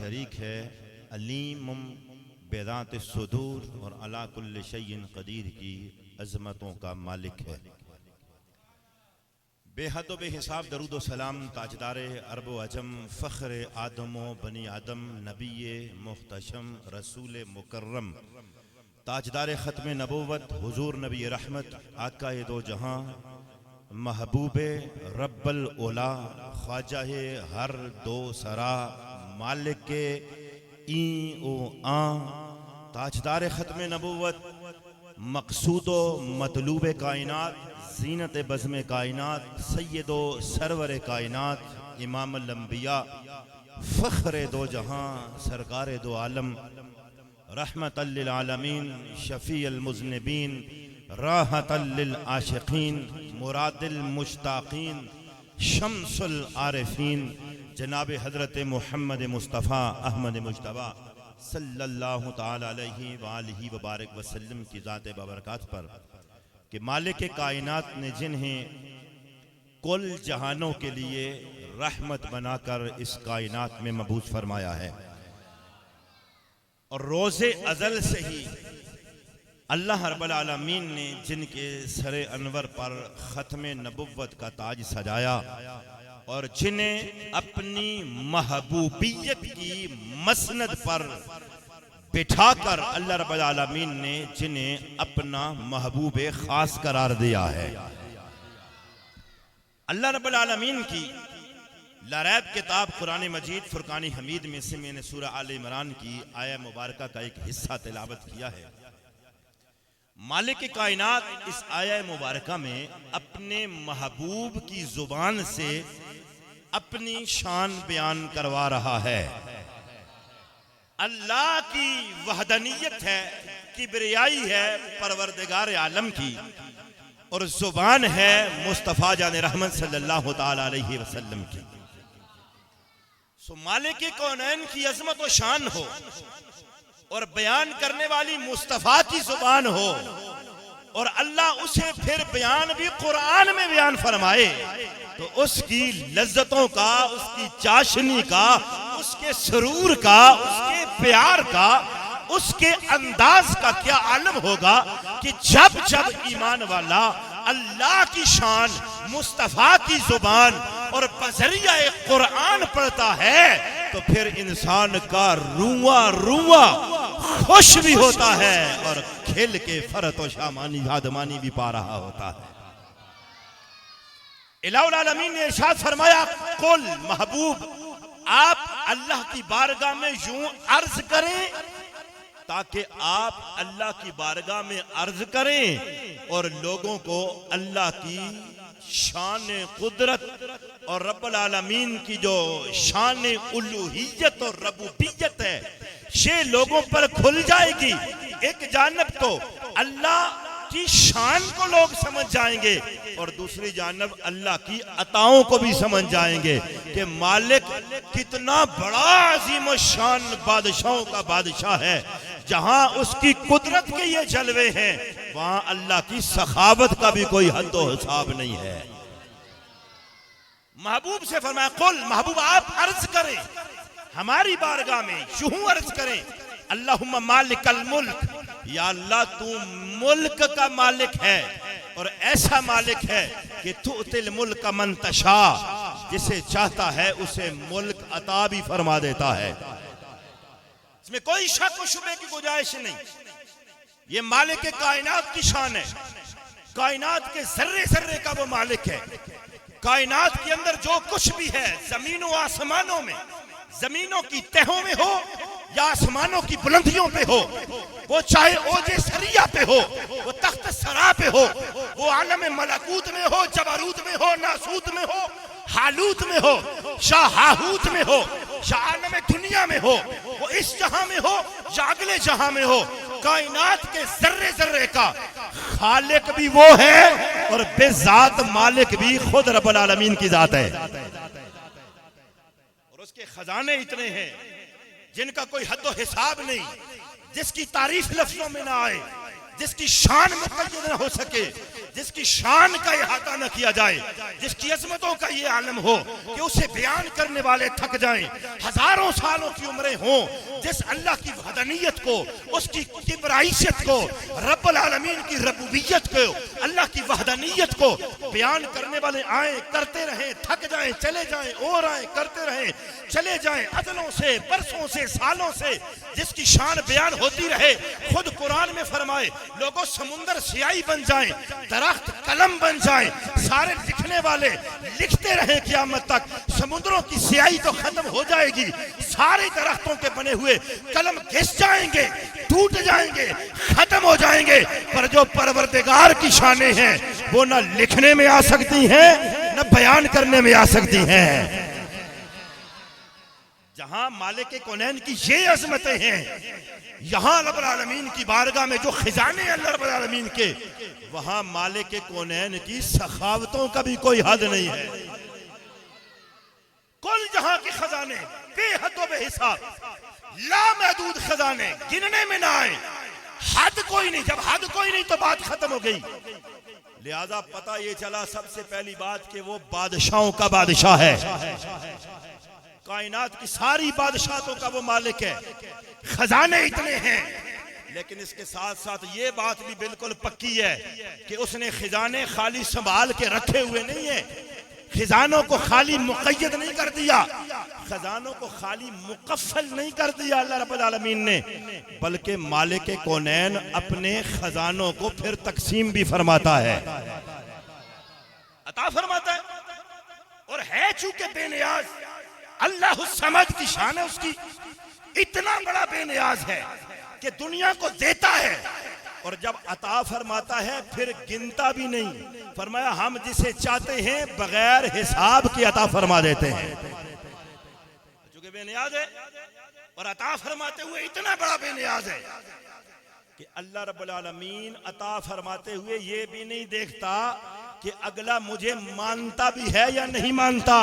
شریک ہے، علیم بذات الصدور اور علی کل شیء قدیر کی عظمتوں کا مالک ہے۔ بے حد و بے حساب درود و سلام تاجدار عرب و عجم، فخر آدم و بنی آدم، نبی محتشم، رسول مکرم، تاجدار ختم نبوت، حضور نبی رحمت، آقا دو جہاں، محبوب رب الاولا، خواجہ ہر دو سرا، مالک این او آن، تاجدار ختم نبوت، مقصود و مطلوب کائنات، زینت بزم کائنات، سید و سرور کائنات، امام الانبیاء، فخر دو جہاں، سرکار دو عالم، رحمت للعالمین، شفیع المذنبین، راحت للعاشقین، مراد المشتاقین، شمس العارفین، جناب حضرت محمد مصطفیٰ احمد مجتبیٰ صلی اللہ تعالی علیہ وآلہ وبارک وسلم کی ذات بابرکات پر کہ مالک کائنات نے جنہیں کل جہانوں کے لیے رحمت بنا کر اس کائنات میں مبعوث فرمایا ہے، اور روز ازل سے ہی اللہ رب العالمین نے جن کے سر انور پر ختم نبوت کا تاج سجایا اور جنہیں اپنی محبوبیت کی مسند پر بٹھا کر اللہ رب العالمین نے جنہیں اپنا محبوب خاص قرار دیا ہے، اللہ رب العالمین کی لا ریب کتاب قرآن مجید فرقان حمید میں سے میں نے سورہ آل عمران کی آیہ مبارکہ کا ایک حصہ تلاوت کیا ہے۔ مالک کائنات اس آیہ مبارکہ میں اپنے محبوب کی زبان سے اپنی شان بیان کروا رہا ہے۔ اللہ کی وحدانیت ہے، کبریائی ہے پروردگار عالم کی، اور زبان ہے مصطفیٰ جان رحمت صلی اللہ تعالی علیہ وسلم کی۔ سو مالک کونین کی عظمت و شان ہو اور بیان کرنے والی مصطفیٰ کی زبان ہو، اور اللہ اسے پھر بیان بھی قرآن میں بیان فرمائے، تو اس کی لذتوں کا، اس کی چاشنی کا، اس کے سرور کا، اس کے پیار کا، اس کے انداز کا کیا عالم ہوگا کہ جب جب ایمان والا اللہ کی شان، مصطفیٰ کی زبان اور بذریعہ قرآن پڑھتا ہے تو پھر انسان کا رواں رواں خوش بھی ہوتا ہے اور کھل کے فرت و شامانی شادمانی بھی پا رہا ہوتا ہے۔ الہ العالمین نے ارشاد فرمایا، قل محبوب آپ اللہ کی بارگاہ میں یوں عرض کریں، تاکہ آپ اللہ کی بارگاہ میں عرض کریں اور لوگوں کو اللہ کی شان قدرت اور رب العالمین کی جو شان الوہیت اور ربوبیت ہے یہ لوگوں پر کھل جائے گی۔ ایک جانب تو اللہ کی شان کو لوگ سمجھ جائیں گے اور دوسری جانب اللہ کی عطاؤں کو بھی سمجھ جائیں گے کہ مالک کتنا بڑا عظیم و شان بادشاہوں کا بادشاہ ہے۔ جہاں اس کی قدرت کے یہ جلوے ہیں وہاں اللہ کی سخاوت کا بھی کوئی حد و حساب نہیں ہے۔ محبوب سے فرمایا، قل محبوب آپ عرض کریں ہماری بارگاہ میں، یوں عرض کریں، اللہم مالک الملک، یا اللہ تو ملک کا مالک ہے اور ایسا مالک ہے کہ تؤتی الملک من تشاء، جسے چاہتا ہے اسے ملک عطا بھی فرما دیتا ہے۔ اس میں کوئی شک و شبہ کی گنجائش نہیں۔ یہ مالک کائنات کی شان ہے، کائنات کے ذرے ذرے کا وہ مالک ہے۔ کائنات کے اندر جو کچھ بھی ہے، زمین و آسمانوں میں، زمینوں کی تہوں میں ہو یا آسمانوں کی بلندیوں پہ ہو، وہ چاہے اوج سریہ پہ ہو، وہ تخت سرا پہ ہو، وہ عالم ملکوت میں ہو، جبروت میں ہو، ناسوت میں ہو، حالوت میں ہو، شاہ ہاہوت میں ہو، شاہ عالم دنیا میں ہو، وہ اس جہاں میں ہو یا اگلے جہاں میں ہو، کائنات کے ذرے ذرے کا خالق بھی وہ ہے اور بے ذات مالک بھی خود رب العالمین کی ذات ہے، اور اس کے خزانے اتنے ہیں جن کا کوئی حد و حساب نہیں، جس کی تعریف لفظوں میں نہ آئے، جس کی شان مقید نہ ہو سکے، جس کی شان کا احاطہ نہ کیا جائے، جس کی عظمتوں کا یہ عالم ہو کہ اسے بیان کرنے والے تھک جائیں، ہزاروں سالوں کی عمریں ہوں، جس اللہ کی وحدانیت کو، اس کی کبرائیت کو، رب العالمین کی ربوبیت کو، اللہ کی وحدانیت کو بیان کرنے والے آئیں، کرتے رہیں، تھک جائیں، چلے جائیں، اور آئیں، کرتے رہیں، چلے جائیں، عدلوں سے، برسوں سے، سالوں سے، جس کی شان بیان ہوتی رہے۔ خود قرآن میں فرمائے لوگوں سمندر سیاہی بن جائیں، درخت قلم بن جائیں، سارے لکھنے والے لکھتے رہیں قیامت تک، سمندروں کی سیاہی تو ختم ہو جائے گی، سارے درختوں کے بنے ہوئے قلم گھس جائیں گے، ٹوٹ جائیں گے، ختم ہو جائیں گے، پر جو پروردگار کی شانیں ہیں وہ نہ لکھنے میں آ سکتی ہیں نہ بیان کرنے میں آ سکتی ہیں۔ جہاں مالک کونین کی یہ عظمتیں ہیں، یہاں رب العالمین کی بارگاہ میں جو خزانے ہیں اللہ رب العالمین کے، وہاں مالک کونین کی سخاوتوں کا بھی کوئی حد نہیں ہے۔ کل جہاں کے خزانے بے حد و بے حساب، لامحدود خزانے، گننے میں نہ آئے، حد کوئی نہیں۔ جب حد کوئی نہیں تو بات ختم ہو گئی۔ لہذا پتہ یہ چلا سب سے پہلی بات کہ وہ بادشاہوں کا بادشاہ ہے، کائنات کی ساری بادشاہتوں کا وہ مالک ہے، خزانے اتنے ہیں، لیکن اس کے ساتھ ساتھ یہ بات بھی بالکل پکی ہے کہ اس نے خزانے خالی سنبھال کے رکھے ہوئے نہیں ہیں، خزانوں کو خالی مقید نہیں کر دیا، خزانوں کو خالی مقفل نہیں کر دیا اللہ رب العالمین نے، بلکہ مالک کونین اپنے خزانوں کو پھر تقسیم بھی فرماتا ہے، عطا فرماتا ہے، اور ہے چونکہ بے نیاز، اللہ الصمد کی شان ہے، اس کی اتنا بڑا بے نیاز ہے کہ دنیا کو دیتا ہے، اور جب عطا فرماتا ہے پھر گنتا بھی نہیں۔ فرمایا ہم جسے چاہتے ہیں بغیر حساب کی عطا فرما دیتے ہیں، چونکہ بے نیاز ہے، اور عطا فرماتے ہوئے اتنا بڑا بے نیاز ہے کہ اللہ رب العالمین عطا فرماتے ہوئے یہ بھی نہیں دیکھتا کہ اگلا مجھے مانتا بھی ہے یا نہیں مانتا،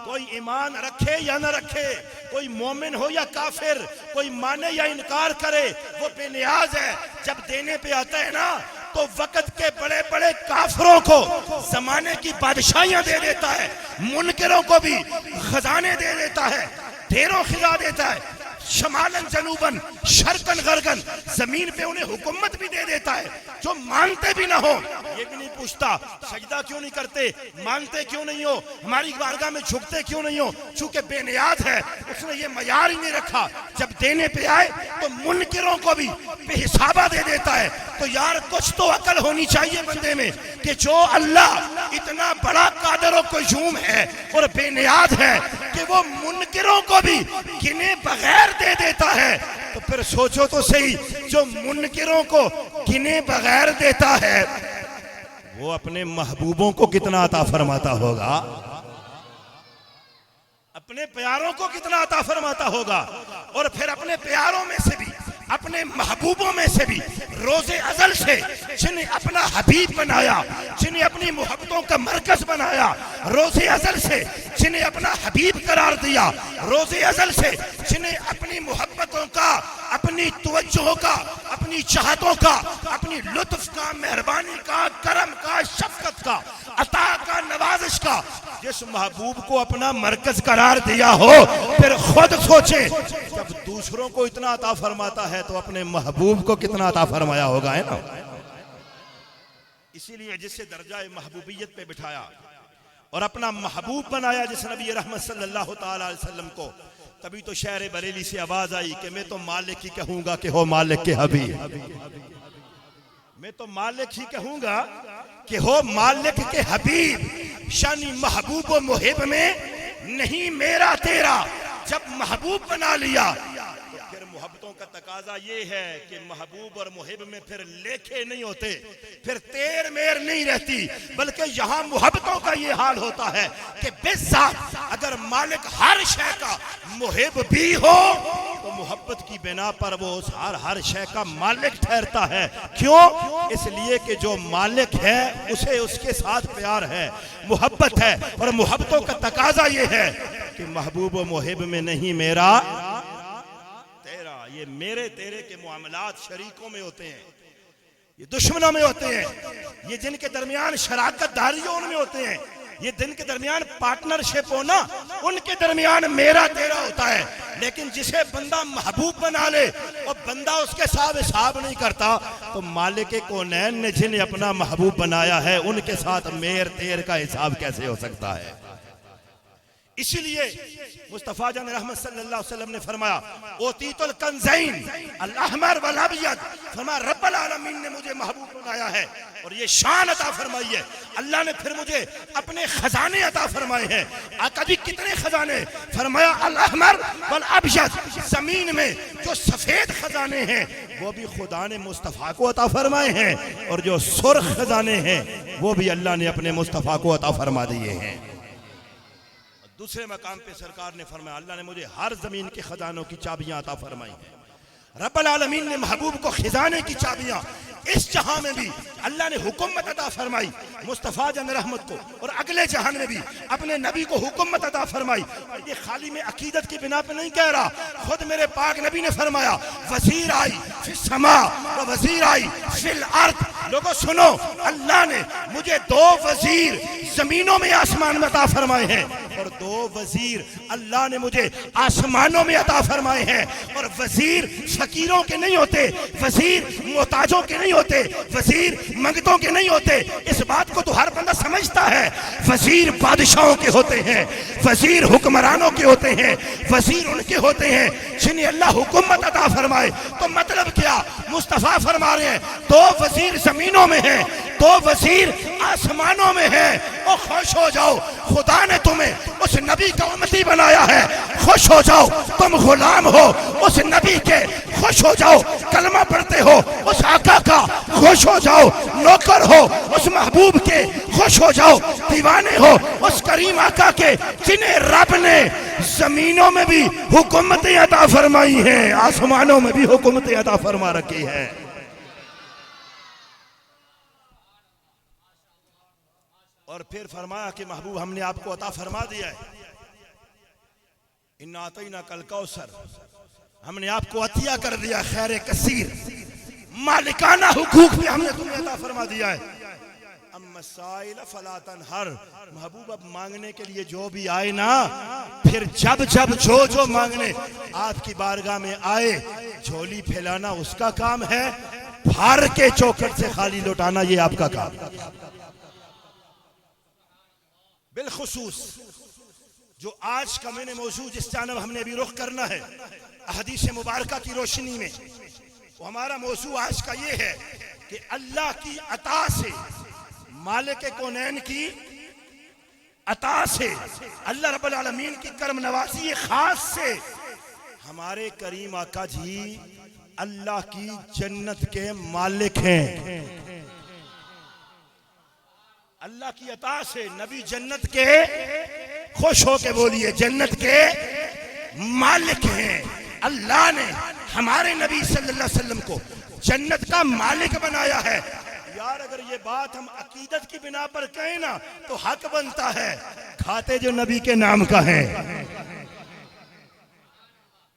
کوئی ایمان رکھے یا نہ رکھے، کوئی مومن ہو یا کافر، کوئی مانے یا انکار کرے، وہ بے نیاز ہے۔ جب دینے پہ آتا ہے نا تو وقت کے بڑے بڑے کافروں کو زمانے کی بادشاہیاں دے دیتا ہے، منکروں کو بھی خزانے دے دیتا ہے، ڈھیروں خزاں دیتا ہے، شمالن جنوبن شرقن غربن، زمین پہ انہیں حکومت بھی دے دیتا ہے، جو مانتے بھی نہ ہو یہ بھی نہیں پوچھتا سجدہ کیوں نہیں کرتے، مانتے کیوں نہیں ہو، ہماری بارگاہ میں جھکتے کیوں نہیں ہو، چونکہ بے نیاز ہے، اس نے یہ معیار ہی نہیں رکھا۔ جب دینے پہ آئے تو منکروں کو بھی بے حسابہ دے دیتا ہے۔ تو یار کچھ تو عقل ہونی چاہیے بندے میں کہ جو اللہ اتنا بڑا قادر و قیوم ہے اور بے نیاز ہے کہ وہ منکروں کو بھی گنے بغیر دے دیتا ہے، تو پھر سوچو تو صحیح جو منکروں کو گنے بغیر دیتا ہے وہ اپنے محبوبوں کو کتنا عطا فرماتا ہوگا، اپنے پیاروں کو کتنا عطا فرماتا ہوگا، اور پھر اپنے پیاروں میں سے بھی، اپنے محبوبوں میں سے بھی روز ازل سے جنہیں اپنا حبیب بنایا، جنہیں اپنی محبتوں کا مرکز بنایا، روز ازل سے جنہیں اپنا حبیب قرار دیا، روز ازل سے جنہیں اپنی محبتوں کا، اپنی توجہ کا، اپنی چاہتوں کا، اپنی لطف کا، مہربانی کا، کرم کا، شفقت کا، عطا کا، نوازش کا، جس محبوب کو اپنا مرکز قرار دیا ہو، پھر خود سوچیں جب دوسروں کو اتنا عطا فرماتا ہے تو اپنے محبوب کو کتنا عطا فرمایا ہوگا، ہے نا۔ اسی لیے جسے درجہ محبوبیت پہ بٹھایا اور اپنا محبوب بنایا جس نبی رحمت صلی اللہ تعالی علیہ وسلم کو، تبھی تو شہر بریلی سے آواز آئی کہ میں تو مالک ہی کہوں گا کہ ہو مالک کے حبیب، میں تو مالک ہی کہوں گا کہ ہو مالک کے حبیب، شانی محبوب و محب میں نہیں میرا تیرا۔ جب محبوب بنا لیا پھر محبتوں کا تقاضا یہ ہے کہ محبوب اور محب میں پھر لیکھے نہیں ہوتے، پھر تیر میر نہیں رہتی، بلکہ یہاں محبتوں کا یہ حال ہوتا ہے کہ بالذات اگر مالک ہر شے کا محب بھی ہو تو محبت کی بنا پر وہ ہر شے کا مالک ٹھہرتا ہے۔ کیوں؟ اس لیے کہ جو مالک ہے اسے اس کے ساتھ پیار ہے، محبت ہے، اور محبتوں کا تقاضا یہ ہے کہ محبوب و محب میں نہیں میرا تیرا، یہ میرے تیرے کے معاملات شریکوں میں ہوتے ہیں، یہ دشمنوں میں ہوتے ہیں، یہ جن کے درمیان شراکت داریوں ان میں ہوتے ہیں، یہ جن کے درمیان پارٹنرشپ ہونا ان کے درمیان میرا تیرا ہوتا ہے. لیکن جسے بندہ محبوب بنا لے اور بندہ اس کے ساتھ حساب نہیں کرتا تو مالک کونین نے جنہیں اپنا محبوب بنایا ہے ان کے ساتھ میر تیر کا حساب کیسے ہو سکتا ہے؟ اسی لیے مصطفیٰ جان رحمت صلی اللہ علیہ وسلم نے فرمایا اوتیت الکنزین الاحمر والابیض، فرمایا رب العالمین نے مجھے محبوب بنایا ہے اور یہ شان عطا فرمائی ہے. اللہ نے پھر مجھے اپنے خزانے عطا فرمائے ہیں. آقا جی کتنے خزانے؟ فرمایا الاحمر والابیض، زمین میں جو سفید خزانے ہیں وہ بھی خدا نے مصطفیٰ کو عطا فرمائے ہیں اور جو سرخ خزانے ہیں وہ بھی اللہ نے اپنے مصطفیٰ کو عطا فرما دیے ہیں. دوسرے مقام پہ سرکار نے فرمایا اللہ نے مجھے ہر زمین کے خزانوں کی چابیاں عطا فرمائی ہیں. رب العالمین نے محبوب کو خزانے کی چابیاں اس جہاں میں بھی اللہ نے حکومت عطا فرمائی مصطفیٰ جان رحمت کو، اور اگلے جہان میں بھی اپنے نبی کو حکومت عطا فرمائی. اور یہ خالی میں عقیدت کی بنا پہ نہیں کہہ رہا، خود میرے پاک نبی نے فرمایا وزیر آئی فی السماء و وزیر آئی فی الارض. لوگوں سنو، اللہ نے مجھے 2 وزیر زمینوں میں آسمان میں عطا فرمائے ہیں اور 2 وزیر اللہ نے مجھے آسمانوں میں عطا فرمائے ہیں. اور وزیر فقیروں کے نہیں ہوتے، وزیر محتاجوں کے نہیں ہوتے، وزیر منگتوں کے نہیں ہوتے. اس بات کو تو ہر بندہ سمجھتا ہے. وزیر بادشاہوں کے ہوتے ہیں، وزیر حکمرانوں کے ہوتے ہیں، وزیر ان کے ہوتے ہیں جنہیں اللہ حکومت عطا فرمائے. تو مطلب کیا؟ مصطفیٰ فرما رہے ہیں 2 وزیر زمینوں میں ہیں، 2 وزیر آسمانوں میں ہیں. اور خوش ہو جاؤ، خدا نے تمہیں اس نبی کا امتی بنایا ہے. خوش ہو جاؤ، تم غلام ہو اس نبی کے. خوش ہو جاؤ، کلمہ پڑھتے ہو اس آقا کا. خوش ہو جاؤ، نوکر ہو اس محبوب کے. خوش ہو جاؤ، دیوانے ہو اس کریم آقا کے جنہیں رب نے زمینوں میں بھی حکومتیں عطا فرمائی ہیں، آسمانوں میں بھی حکومتیں عطا فرما رکھی ہیں. اور پھر فرمایا کہ محبوب ہم نے آپ کو عطا فرما دیا ہے اِنَّا أَعْطَيْنَاكَ الْكَوْثَرَ، ہم نے آپ کو عطیہ کر دیا خیر کثیر، مالکانہ حقوق بھی ہم نے تمہیں عطا فرما دیا ہے. اما السائل فلا تنہر، محبوب اب مانگنے کے لیے جو بھی آئے نا، پھر جب جو مانگنے آپ کی بارگاہ میں آئے، جھولی پھیلانا اس کا کام ہے، بھار کے چوکھٹ سے خالی لوٹانا یہ آپ کا کام ہے. بالخصوص جو آج کا میں نے موضوع جس جانب ہم نے ابھی رخ کرنا ہے احادیث مبارکہ کی روشنی میں، وہ ہمارا موضوع آج کا یہ ہے کہ اللہ کی عطا سے، مالک کونین کی عطا سے، اللہ رب العالمین کی کرم نوازی خاص سے ہمارے کریم آقا جی اللہ کی جنت کے مالک ہیں. اللہ کی عطا سے نبی جنت کے، خوش ہو کے بولیے، جنت کے مالک ہیں. اللہ نے ہمارے نبی صلی اللہ علیہ وسلم کو جنت کا مالک بنایا ہے. یار اگر یہ بات ہم عقیدت کی بنا پر کہیں نا تو حق بنتا ہے، کھاتے جو نبی کے نام کا ہے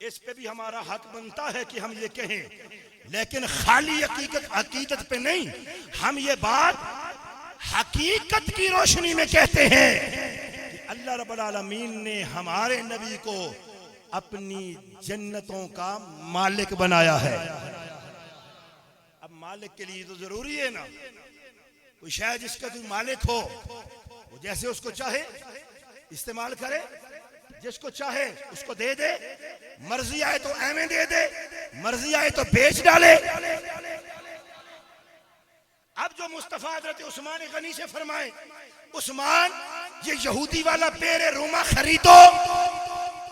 اس پہ بھی ہمارا حق بنتا ہے کہ ہم یہ کہیں. لیکن خالی عقیدت پہ نہیں، ہم یہ بات حقیقت کی روشنی میں کہتے ہیں کہ اللہ رب العالمین نے ہمارے نبی کو اپنی جنتوں کا مالک بنایا ہے. اب مالک کے لیے تو ضروری ہے نا، کوئی شاید جس کا کوئی مالک ہو وہ جیسے اس کو چاہے استعمال کرے، جس کو چاہے اس کو دے دے، مرضی آئے تو ایویں دے دے، مرضی آئے تو بیچ ڈالے. اب جو مصطفیٰ حضرت عثمان غنی سے فرمائے، عثمان یہ یہودی والا پیر روما خریدو،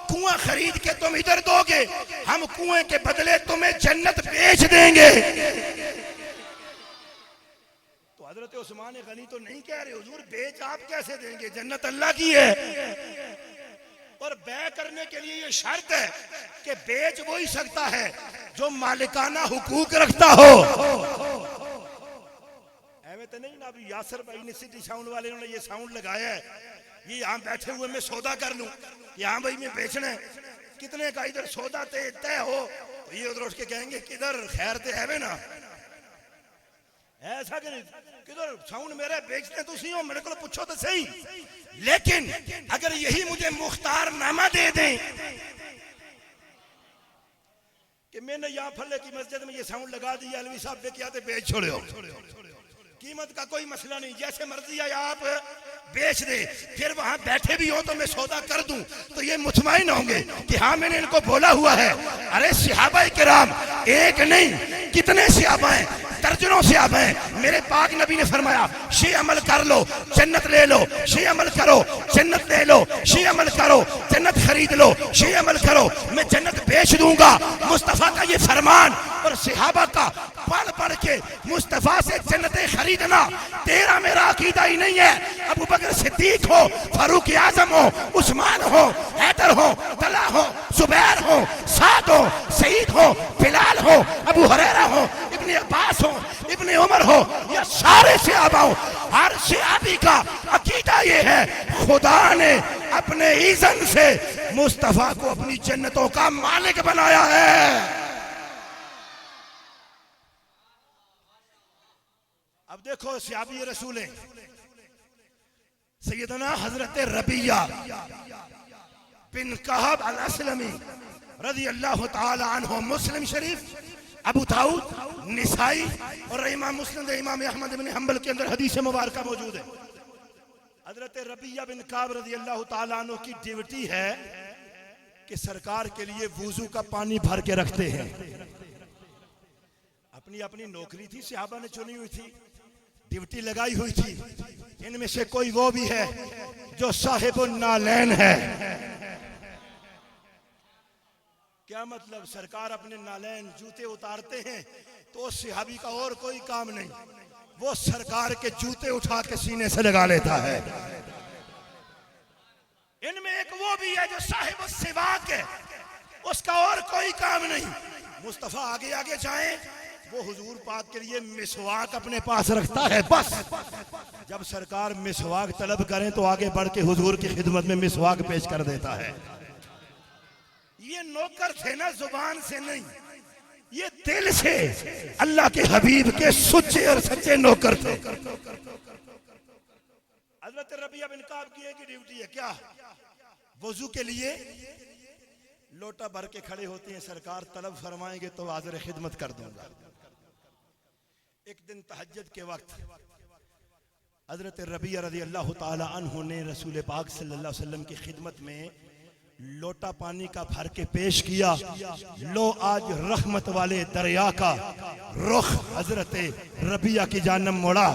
کنواں خرید کے تم ادھر دو گے، ہم کنویں کے بدلے تمہیں جنت بیچ دیں گے. تو حضرت عثمان غنی تو نہیں کہہ رہے حضور بیچ آپ کیسے دیں گے، جنت اللہ کی ہے. اور بیع کرنے کے لیے یہ شرط ہے کہ بیچ وہی سکتا ہے جو مالکانہ حقوق رکھتا ہو. ایویں تو نہیں نا ابھی یاسر بھائی نے سٹی ساؤنڈ والے نے یہ ساؤنڈ لگایا ہے، یہ یہاں بیٹھے ہوئے میں سودا کر لوں، یہاں بھائی میں بیچنا ہے، کتنے کا ادھر سودا طے ہو تو یہ ادھر اٹھ کے کہیں گے کدھر خیر تے ہے نا. ایسا کہ کدھر ساؤنڈ میرے بیچتے تو سی ہو میرے کو پوچھو تو صحیح. لیکن اگر یہی مجھے مختار نامہ دے دیں کہ میں نے یہاں پھلے کی مسجد میں یہ ساؤنڈ لگا دیا علوی صاحب بے کیا تے بیچ چھوڑے ہو, قیمت کا کوئی مسئلہ نہیں, جیسے مرضی ہے آپ بیچ دے, پھر وہاں بیٹھے بھی ہو تو میں سودا کر دوں تو یہ مطمئن ہوں گے کہ ہاں میں نے ان کو بولا ہوا ہے. ارے صحابہ کرام ایک نہیں کتنے صحابہ ہیں, درجنوں صحابہ ہیں. میرے پاک نبی نے فرمایا شی عمل کر لو جنت لے لو, شی عمل کرو جنت لے لو, شی عمل کرو جنت خرید لو, شی عمل کرو میں جنت بیچ دوں گا. مصطفیٰ کا یہ فرمان اور صحابہ کا پڑھ پڑھ کے مصطفیٰ سے جنتیں خریدنا تیرا میرا عقیدہ ہی نہیں ہے. ابو بکر صدیق ہو, فاروق اعظم ہو, عثمان ہو, حیدر ہو, طلحہ ہو, زبیر ہو, سعد ہو, سعید ہو, بلال ہو, ابو ہریرہ ہو, ابن عباس ہو, ابن عمر ہو, یا سارے صحابہ ہو, ہر صحابی کا عقیدہ یہ ہے خدا نے اپنے اذن سے مصطفیٰ کو اپنی جنتوں کا مالک بنایا ہے. اب دیکھو صحابی رسول سیدنا حضرت ربیہ بن کعب الاسلمی رضی اللہ تعالی عنہ, مسلم شریف, ابو داؤد, نسائی اور امام مسلم امام احمد بن حنبل کے اندر حدیث مبارکہ موجود ہے. حضرت ربیہ بن کعب رضی اللہ تعالی عنہ کی ڈیوٹی ہے کہ سرکار کے لیے وضو کا پانی بھر کے رکھتے ہیں. اپنی اپنی نوکری تھی, صحابہ نے چنی ہوئی تھی, ڈیوٹی لگائی ہوئی تھی. ان میں سے کوئی وہ بھی ہے جو صاحب النالین ہے. کیا مطلب؟ سرکار اپنے نالین جوتے اتارتے ہیں تو اس صحابی کا اور کوئی کام نہیں, وہ سرکار کے جوتے اٹھا کے سینے سے لگا لیتا ہے. ان میں ایک وہ بھی ہے جو صاحب السواک ہے, اس کا اور کوئی کام نہیں. مصطفیٰ آگے آگے جائیں, وہ حضور پاک کے لیے مسواک اپنے پاس رکھتا ہے. بس جب سرکار مسواک طلب کریں تو آگے بڑھ کے حضور کی خدمت میں مسواک پیش کر دیتا ہے. یہ نوکر تھے نا, زبان سے نہیں, یہ دل سے اللہ کے حبیب کے سچے اور سچے نوکر تھے. حضرت ربیہ بن کعب کی ایک ڈیوٹی ہے, کیا؟ وضو کے لیے لوٹا بھر کے کھڑے ہوتے ہیں, سرکار طلب فرمائیں گے تو حاضر خدمت کر دوں گا. ایک دن تہجد کے وقت حضرت ربیہ رضی اللہ تعالی عنہ نے رسول پاک صلی اللہ علیہ وسلم کی خدمت میں لوٹا پانی کا بھر کے پیش کیا. لو آج رحمت والے دریا کا رخ حضرت ربیہ کی جانب موڑا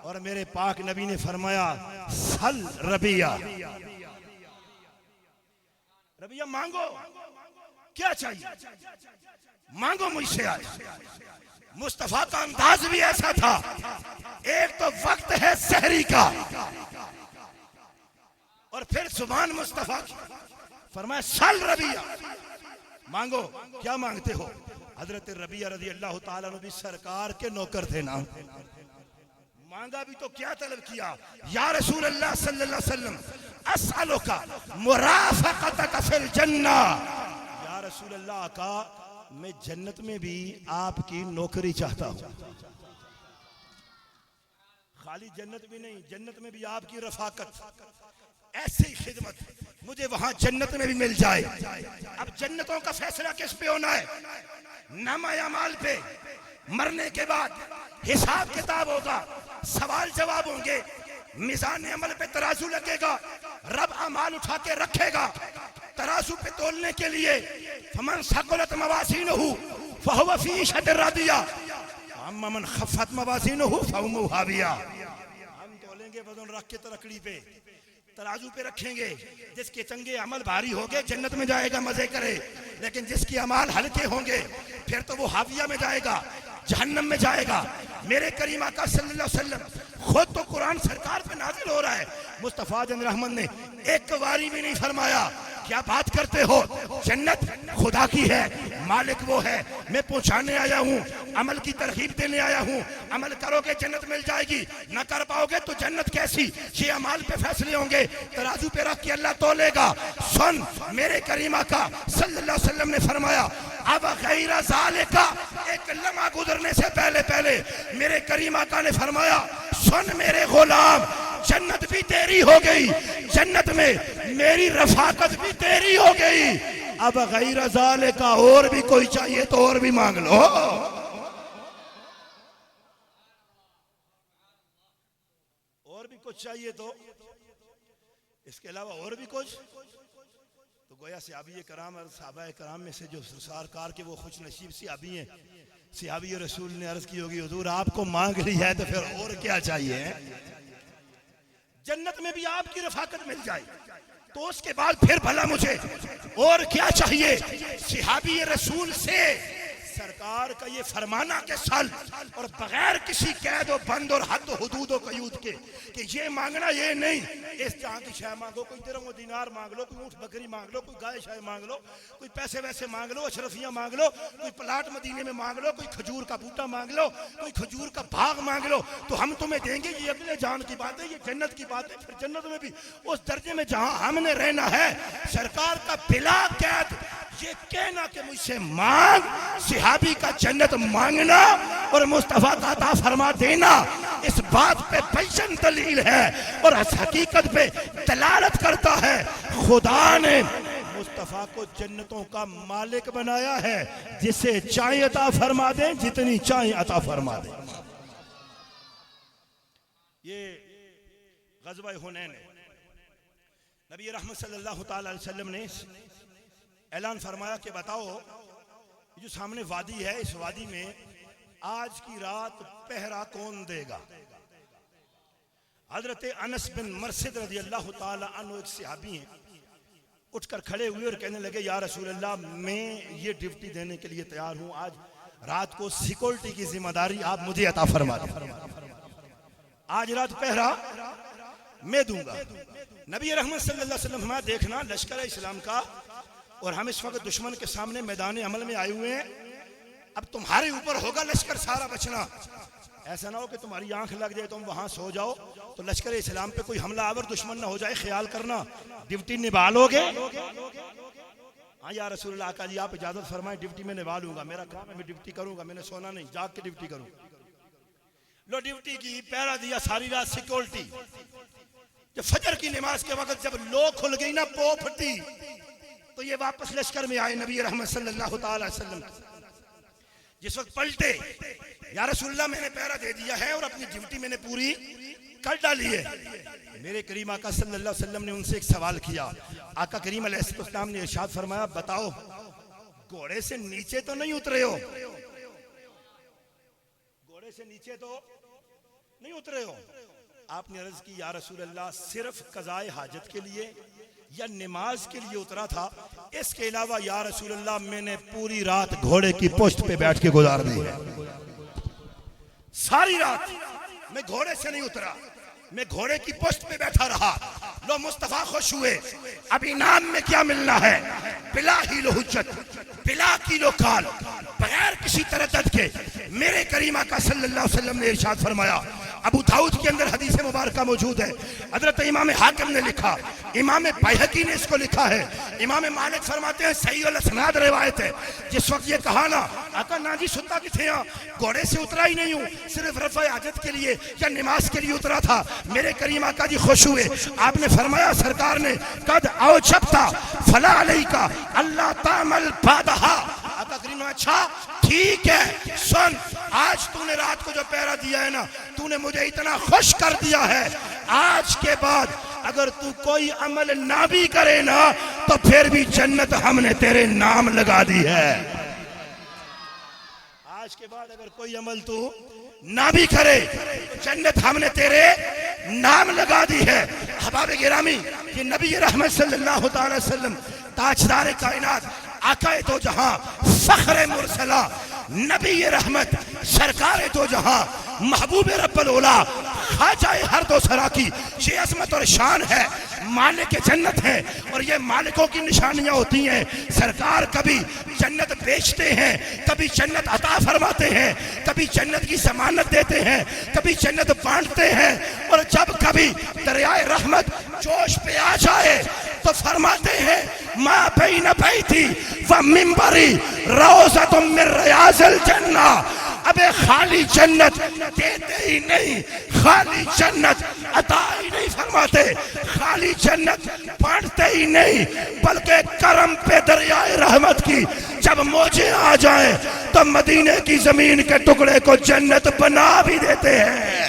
اور میرے پاک نبی نے فرمایا سل ربیہ, ربیہ مانگو, کیا چاہیے مانگو مجھ سے. آج مصطفیٰ کا انداز بھی ایسا تھا, ایک تو وقت ہے سحری کا اور پھر زبان مصطفیٰ کی. فرمایا سل ربیہ, مانگو, کیا مانگتے ہو؟ حضرت ربیہ رضی اللہ تعالیٰ عنہ بھی سرکار کے نوکر تھے نا, مانگا بھی تو کیا طلب کیا؟ یا رسول اللہ صلی اللہ علیہ وسلم اسألک مرافقتک فی الجنہ, یا رسول اللہ آقا میں جنت میں بھی آپ کی نوکری چاہتا ہوں. خالی جنت بھی نہیں, جنت میں بھی آپ کی رفاقت, ایسی خدمت مجھے وہاں جنت میں بھی مل جائے. اب جنتوں کا فیصلہ کس پہ ہونا ہے؟ نامہ اعمال پہ. مرنے کے بعد حساب کتاب ہوگا, سوال جواب ہوں گے, میزان عمل پہ ترازو لگے گا, رب اعمال اٹھا کے رکھے گا ترازو پہ تولنے کے لیے. فمن ثقلت موازینہ فہو فی عیشۃ راضیہ اما من خفت موازینہ فامہ ہاویہ. ہم تولیں گے وزن رکھ کے ترکڑی پہ, ترازو پہ رکھیں گے. جس کے چنگے عمل بھاری ہو گئے جنت میں جائے گا, مزے کرے. لیکن جس کے عمال ہلکے ہوں گے پھر تو وہ حاویہ میں جائے گا, جہنم میں جائے گا. میرے کریم آقا صلی اللہ علیہ وسلم خود تو قرآن سرکار پہ نازل ہو رہا ہے, مصطفیٰ جن رحمت نے ایک واری بھی نہیں فرمایا کیا بات کرتے ہو, جنت خدا کی ہے, مالک وہ ہے, میں پہنچانے آیا ہوں, عمل کی ترغیب دینے آیا ہوں. عمل کرو گے جنت مل جائے گی, نہ کر پاؤ گے تو جنت کیسی. یہ عمال پہ فیصلے ہوں گے, ترازو پہ رکھ کے اللہ تولے گا. سن, میرے کریم آقا صلی اللہ علیہ وسلم نے فرمایا اب غیر ذالک، ایک لمحہ گزرنے سے پہلے میرے کریم آقا نے فرمایا سن میرے غلام، جنت بھی تیری ہو گئی، جنت میں میری رفاقت بھی تیری ہو گئی، اب غیر ذالک اور بھی کوئی چاہیے تو اور بھی مانگ لو۔ اور بھی کچھ چاہیے تو اس کے علاوہ اور بھی کچھ، تو گویا صحابی کرام اور صحابہ کرام میں سے جو سرکار کے وہ خوش نصیب صحابی ہیں، صحابی رسول نے عرض کی ہوگی حضور آپ کو مانگ لی ہے تو پھر اور کیا چاہیے؟ جنت میں بھی آپ کی رفاقت مل جائے تو اس کے بعد پھر بھلا مجھے اور کیا چاہیے؟ صحابی رسول سے سرکار کا یہ فرمانا کہ سل، اور بغیر کسی قید و بند اور حد و حدود و قیود کے، کہ یہ مانگنا یہ نہیں اس جہاں کی شے مانگو، کوئی درہم و دینار مانگ لو، کوئی اونٹ بکری مانگ لو، کوئی گائے شے مانگ لو، کوئی پیسے ویسے مانگ لو، اشرفیاں مانگ لو، کوئی پلاٹ مدینے میں مانگ لو، کوئی کھجور کا بوٹا مانگ لو، کوئی کھجور کا باغ مانگ لو تو ہم تمہیں دیں گے، یہ اگلے جان کی بات ہے، یہ جنت کی بات ہے۔ پھر جنت میں بھی اس درجے میں جہاں ہم نے رہنا ہے، سرکار کا بلا قید یہ کہنا کہ مجھ سے مانگ، صحابی کا جنت مانگنا اور مصطفیٰ کا عطا فرما دینا، اس بات پہ بیان دلیل ہے اور اس حقیقت پہ دلالت کرتا ہے خدا نے مصطفیٰ کو جنتوں کا مالک بنایا ہے، جسے چاہیں عطا فرما دیں، جتنی چاہیں عطا فرما دیں۔ یہ غزوہ حنین ہے، نبی رحمت صلی اللہ تعالی علیہ وسلم نے اعلان فرمایا کہ بتاؤ جو سامنے وادی ہے، اس وادی میں آج کی رات پہرا کون دے گا؟ حضرت انس بن مرثد رضی اللہ تعالی عنہ ایک صحابی ہیں، اٹھ کر کھڑے ہوئے اور کہنے لگے یا رسول اللہ میں یہ ڈیوٹی دینے کے لیے تیار ہوں، آج رات کو سیکورٹی کی ذمہ داری آپ مجھے عطا فرما دیں، آج رات پہرا میں دوں گا۔ نبی رحمت صلی اللہ علیہ وسلم دیکھنا لشکر اسلام کا، اور ہم اس وقت دشمن کے سامنے میدان عمل میں آئے ہوئے ہیں، اب تمہارے اوپر ہوگا لشکر سارا بچنا، ایسا نہ ہو کہ تمہاری آنکھ لگ جائے تم وہاں سو جاؤ تو لشکر اسلام پہ کوئی حملہ آور دشمن نہ ہو جائے، خیال کرنا ڈیوٹی نبھا لو گے؟ ہاں یا رسول اللہ آقا جی آپ اجازت فرمائیں، ڈیوٹی میں نبھا لوں گا، میرا کام ہے میں ڈیوٹی کروں گا، میں نے سونا نہیں، جاگ کے ڈیوٹی کروں۔ لو ڈیوٹی کی، پہرا دیا ساری رات سیکورٹی، جب فجر کی نماز کے وقت جب لو کھل گئی نا پو پھٹی تو یہ واپس لشکر میں آئے نبی رحمت صلی اللہ تعالی وسلم، جس وقت پلٹے یا رسول اللہ میں نے پہرا دے دیا ہے اور اپنی ڈیوٹی میں نے پوری کر ڈالی ہے۔ میرے کریم آقا صلی اللہ علیہ وسلم نے ان سے ایک سوال کیا، آقا کریم علیہ السلام نے ارشاد فرمایا بتاؤ گھوڑے سے نیچے تو نہیں اترے ہو؟ گھوڑے سے نیچے تو نہیں اترے ہو؟ آپ نے عرض کی یا رسول اللہ صرف قضائے حاجت کے لیے یا نماز کے لیے اترا تھا، اس کے علاوہ یا رسول اللہ میں نے پوری رات گھوڑے کی پشت پہ بیٹھ کے گزار دی ہے، ساری رات میں گھوڑے سے نہیں اترا، میں گھوڑے کی پشت پہ بیٹھا رہا۔ لو مصطفیٰ خوش ہوئے، اب انعام میں کیا ملنا ہے؟ بلا ہیل و حجت، بلا کیل و کال، بغیر کسی تردد کے میرے کریم آقا صلی اللہ علیہ وسلم نے ارشاد فرمایا، ابو داؤد کے اندر حدیث مبارکہ موجود ہے، حضرت امام حاکم نے لکھا، امام بیہقی نے اس کو لکھا ہے، امام مالک فرماتے ہیں صحیح الاسناد روایت ہے، جس وقت یہ کہا نا آقا نا جی ستا کتھے ہاں، گھوڑے سے اترا ہی نہیں ہوں، صرف رفع حاجت کے لیے یا نماز کے لیے اترا تھا، میرے کریم آقا جی خوش ہوئے، آپ نے فرمایا سرکار نے قد اوجبتا فلا علیکا اللہ تعمل بعدہا، آقا کریم اچھا ٹھیک ہے سن، آج تو نے رات کو جو پہرا دیا ہے نا، تو نے مجھے اتنا خوش کر دیا ہے، آج کے بعد اگر تو کوئی عمل نہ بھی کرے نا تو پھر بھی جنت ہم نے تیرے نام لگا دی ہے۔ آج کے بعد اگر کوئی عمل تو نہ بھی کرے جنت ہم نے تیرے نام لگا دی ہے۔ احباب گرامی، یہ نبی رحمت صلی اللہ تعالی وسلم تاجدار کائنات، آقا دو جہاں، فخر مرسلہ، نبی رحمت، سرکار دو جہاں، محبوب رب العلا، خواجہ ہر دو سرا کی یہ عظمت اور شان ہے، مالک جنت ہے، اور یہ مالکوں کی نشانیاں ہوتی ہیں۔ سرکار کبھی جنت بیچتے ہیں، کبھی جنت عطا فرماتے ہیں، کبھی جنت کی ضمانت دیتے ہیں، کبھی جنت بانٹتے ہیں، اور جب کبھی دریائے رحمت جوش پہ آ جائے تو فرماتے ہیں ما بین بیتی و منبری روضۃ من ریاض الجنہ. ابے خالی جنت دیتے ہی نہیں، خالی جنت عطا ہی نہیں فرماتے، خالی جنت بانٹتے ہی نہیں، بلکہ کرم پہ دریائے رحمت کی جب موجیں آ جائیں تو مدینے کی زمین کے ٹکڑے کو جنت بنا بھی دیتے ہیں.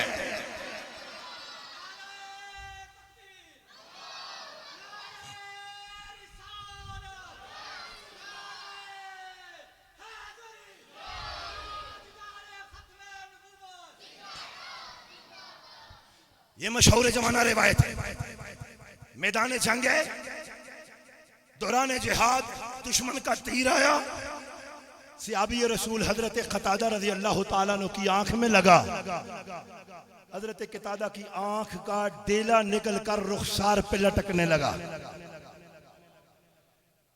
یہ مشہور زمانہ روایت ہے. میدان جنگ ہے، دوران جہاد دشمن کا تیر آیا، صحابی رسول حضرت قتادہ رضی اللہ تعالیٰ عنہ کی آنکھ میں لگا. حضرت قتادہ کی آنکھ کا ڈیلا نکل کر رخسار پہ لٹکنے لگا،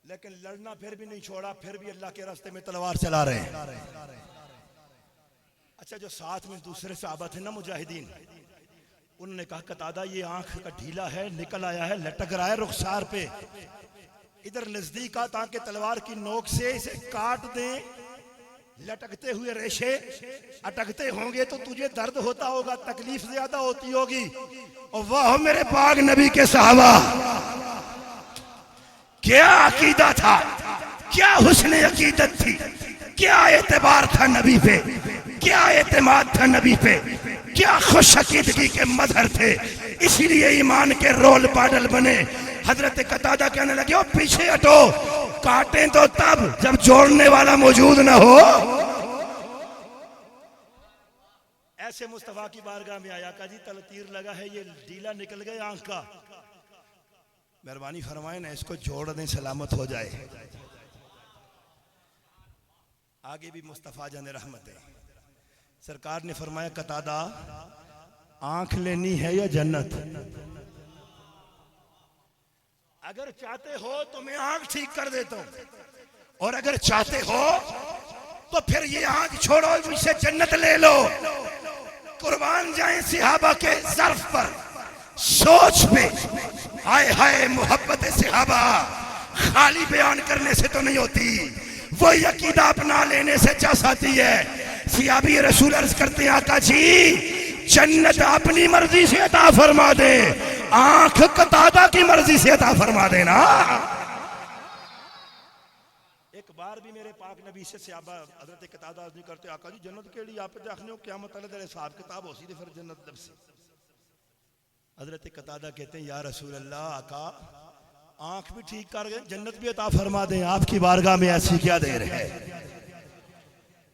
لیکن لڑنا پھر بھی نہیں چھوڑا، پھر بھی اللہ کے راستے میں تلوار چلا رہے ہیں. اچھا، جو ساتھ میں دوسرے صحابہ تھے نا مجاہدین، انہوں نے کہا قتادہ یہ آنکھ کا ڈھیلا ہے، نکل آیا ہے، لٹک رہا ہے رخسار پہ، ادھر نزدیک آ تاکہ تلوار کی نوک سے اسے کاٹ دیں. لٹکتے ہوئے ریشے اٹکتے ہوں گے تو تجھے درد ہوتا ہوگا، تکلیف زیادہ ہوتی ہوگی. اور واہ میرے پاک نبی کے صحابہ، کیا عقیدہ تھا، کیا حسن عقیدت تھی، کیا اعتبار تھا نبی پہ، کیا اعتماد تھا نبی پہ، کیا خوش عقیدگی کے مظہر تھے. اسی لیے ایمان کے رول ماڈل بنے. حضرت قتادہ کہنے لگے او پیچھے ہٹو، کاٹیں تو تب جب جوڑنے والا موجود نہ ہو. ایسے مصطفیٰ کی بارگاہ میں آیا کہ جی تیر لگا ہے، یہ ڈیلا نکل گئے آنکھ کا، مہربانی فرمائیں نا اس کو جوڑ دیں، سلامت ہو جائے. آگے بھی مصطفیٰ جان رحمت ہے. سرکار نے فرمایا قتادہ آنکھ لینی ہے یا جنت؟ اگر چاہتے ہو تو میں آنکھ ٹھیک کر دیتا ہوں، اور اگر چاہتے ہو تو پھر یہ آنکھ چھوڑو، اسے جنت لے لو. قربان جائیں صحابہ کے ظرف پر، سوچ پہ. ہائے ہائے محبت صحابہ خالی بیان کرنے سے تو نہیں ہوتی، وہی عقیدہ اپنا لینے سے چاس آتی ہے. صحابی رسول عرض کرتے ہیں آقا جی جنت اپنی مرضی سے عطا فرما دے، آنکھ قتادہ کی مرضی سے عطا فرما دینا. ایک بار بھی میرے پاک نبی سے صحابہ حضرت قتادہ عرض نہیں کرتے آقا جی جنت کیڑی آپ دیکھنے ہو قیامت اللہ دے حساب کتاب ہو سی دے پھر جنت دب سی. حضرت قتادہ کہتے ہیں یا رسول اللہ آقا آنکھ بھی ٹھیک کر گئے، جنت بھی عطا فرما دیں، آپ کی بارگاہ میں ایسی کیا دیر ہے.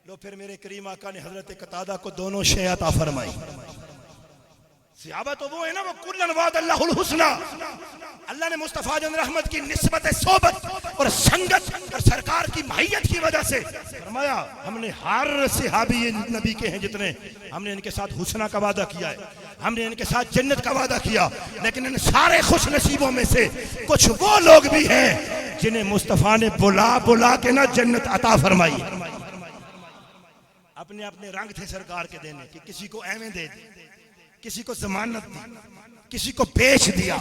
لو پھر میرے کریم آقا نے حضرت قتادہ کو دونوں شے عطا فرمائی. صحابہ تو وہ ہے نا، وہ کلن وعد اللہ الحسنہ. اللہ نے مصطفیٰ جان رحمت کی نسبت صحبت اور سنگت اور سرکار کی معیت کی وجہ سے فرمایا ہم نے ہر صحابی نبی کے ہیں جتنے، ہم نے ان کے ساتھ حسنہ کا وعدہ کیا ہے، ہم نے ان کے ساتھ جنت کا وعدہ کیا. لیکن ان سارے خوش نصیبوں میں سے کچھ وہ لوگ بھی ہیں جنہیں مصطفیٰ نے بلا بلا کے نہ جنت عطا فرمائی. اپنے اپنے رنگ تھے سرکار کے دینے کہ کسی کو ایویں دے دی، کسی کو ضمانت دی، کسی کو بیچ دیا،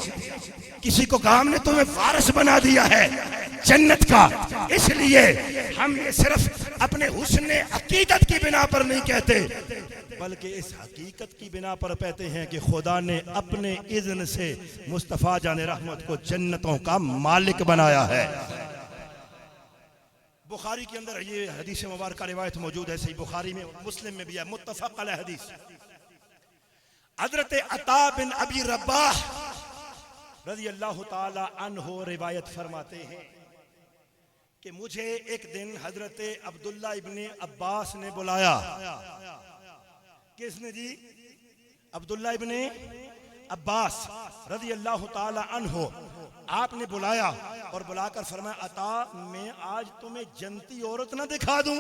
کسی کو کام نے تمہیں وارث بنا دیا ہے جنت کا. اس لیے ہم یہ صرف اپنے حسن عقیدت کی بنا پر نہیں کہتے، بلکہ اس حقیقت کی بنا پر کہتے ہیں کہ خدا نے اپنے اذن سے مصطفیٰ جان رحمت کو جنتوں کا مالک بنایا ہے. بخاری کے اندر یہ حدیث مبارکہ روایت موجود ہے، صحیح بخاری میں، مسلم میں بھی ہے، متفق علیہ حدیث. حضرت عطا بن ابی رباح رضی اللہ تعالی عنہ روایت فرماتے ہیں کہ مجھے ایک دن حضرت عبداللہ ابن عباس نے بلایا. کس نے جی؟ عبداللہ ابن عباس رضی اللہ تعالی عنہ. آپ نے بلایا اور بلا کر فرمایا عطا میں آج تمہیں جنتی عورت نہ دکھا دوں؟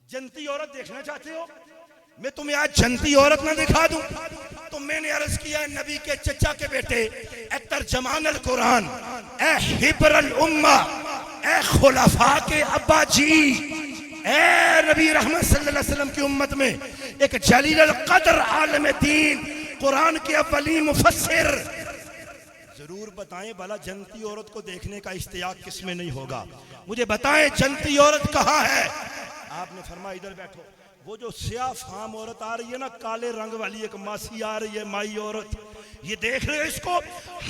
جنتی عورت دیکھنا چاہتے ہو؟ میں تمہیں آج جنتی عورت نہ دکھا دوں؟ تو میں نے عرض کیا نبی کے چچا کے بیٹے، اے ترجمان القرآن، اے حبر الامہ، اے خلفاء کے ابا جی، اے نبی رحمت صلی اللہ علیہ وسلم کی امت میں ایک جلیل القدر عالم دین، قرآن کے اولین مفسر، ضرور بتائیں بھلا جنتی عورت کو دیکھنے کا اشتیاق کس میں نہیں ہوگا؟ مجھے بتائیں جنتی عورت کہاں ہے؟ آپ نے فرمایا ادھر بیٹھو. وہ جو سیاہ فام عورت آ رہی ہے نا، کالے رنگ والی ایک ماسی آ رہی ہے، مائی عورت، یہ دیکھ رہے ہو اس کو؟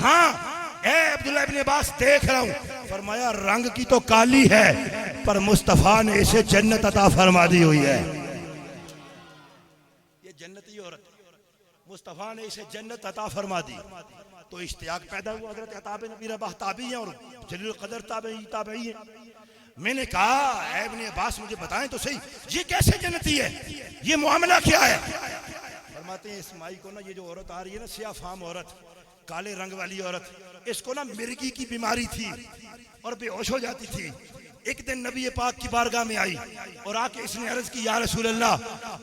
ہاں اے عبداللہ ابن عباس دیکھ رہا ہوں. فرمایا رنگ کی تو کالی ہے پر مصطفیٰ نے اسے جنت عطا فرما دی ہوئی ہے. یہ جنتی عورت مصطفیٰ نے اسے جنت عطا فرما دی. تو اشتیاق پیدا ہوا. حضرت عطا بن ابی رباح تابعی ہیں اور جلیل القدر تابعی ہیں. میں نے کہا اے ابن عباس مجھے بتائیں تو صحیح یہ کیسے جنتی ہے، یہ معاملہ کیا ہے؟ فرماتے ہیں اس مائی کو نا، یہ جو عورت آ رہی ہے نا، سیاہ فام عورت، کالے رنگ والی عورت، اس کو نا مرگی کی بیماری تھی اور بے ہوش ہو جاتی تھی. ایک دن نبی پاک کی بارگاہ میں آئی اور آ کے اس نے عرض کی یا رسول اللہ